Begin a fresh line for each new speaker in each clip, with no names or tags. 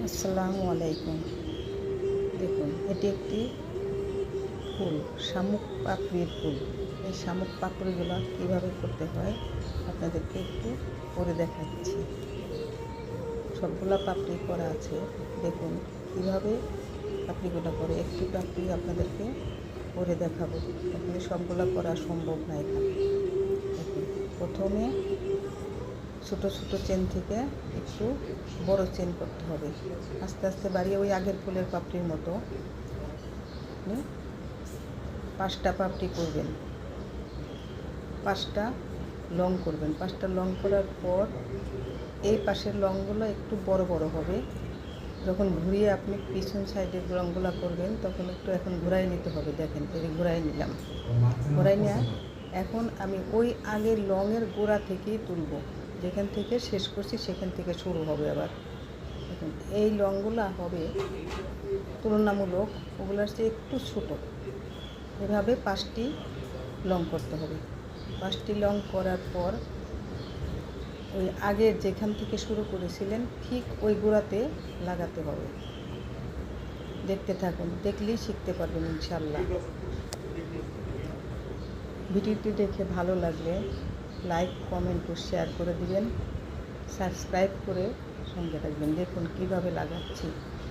আসসালামু আলাইকুম। দেখুন, এটি একটি ফুল, শামুক পাপড়ির ফুল। এই শামুক পাপড়িগুলো কীভাবে করতে হয় আপনাদেরকে একটু করে দেখাচ্ছি। সবগুলা পাপড়ি করা আছে, দেখুন কীভাবে পাপড়িগুলো করে। একটি পাপড়ি আপনাদেরকে করে দেখাবো, আসলে সবগুলা করা সম্ভব না এখানে। দেখুন, প্রথমে ছোটো ছোটো চেন থেকে একটু বড় চেন করতে হবে, আস্তে আস্তে বাড়িয়ে ওই আগের ফুলের পাপড়ির মতো আপনি 5টা পাপড়ি করবেন, 5টা লং করবেন। 5টা লং করার পর এই পাশের লংগুলো একটু বড় বড় হবে। যখন ঘুরিয়ে আপনি পিছন সাইডের লংগুলো করবেন তখন একটু এখন ঘুরাই নিতে হবে। দেখেন, এই ঘুরাই নিলাম। ঘুরাই নেওয়া এখন আমি ওই আগের লংয়ের গোড়া থেকেই তুলব, যেখান থেকে শেষ করছি সেখান থেকে শুরু হবে আবার। দেখুন, এই লংগুলো হবে তুলনামূলক ওগুলোর চেয়ে একটু ছোটো। এভাবে 5টি লং করতে হবে। 5টি লং করার পর ওই আগের যেখান থেকে শুরু করেছিলেন ঠিক ওই গোড়াতে লাগাতে হবে। দেখতে থাকুন, দেখলেই শিখতে পারবেন ইনশাল্লাহ। ভিডিওটি দেখে ভালো লাগলে লাইক, কমেন্ট ও শেয়ার করে দিবেন। সাবস্ক্রাইব করে সঙ্গে থাকবেন। দেখুন কিভাবে লাগাচ্ছি,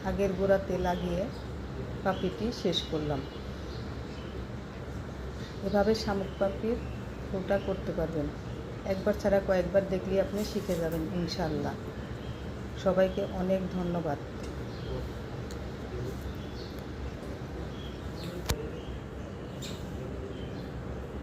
আগের গোড়াতে লাগিয়ে পাপড়িটি শেষ করলাম। এভাবে শামুক পাপড়ির ফুলটা করতে পারবেন। একবার ছাড়া কয়েকবার দেখলেই আপনি শিখে যাবেন ইনশাল্লাহ। সবাইকে অনেক ধন্যবাদ।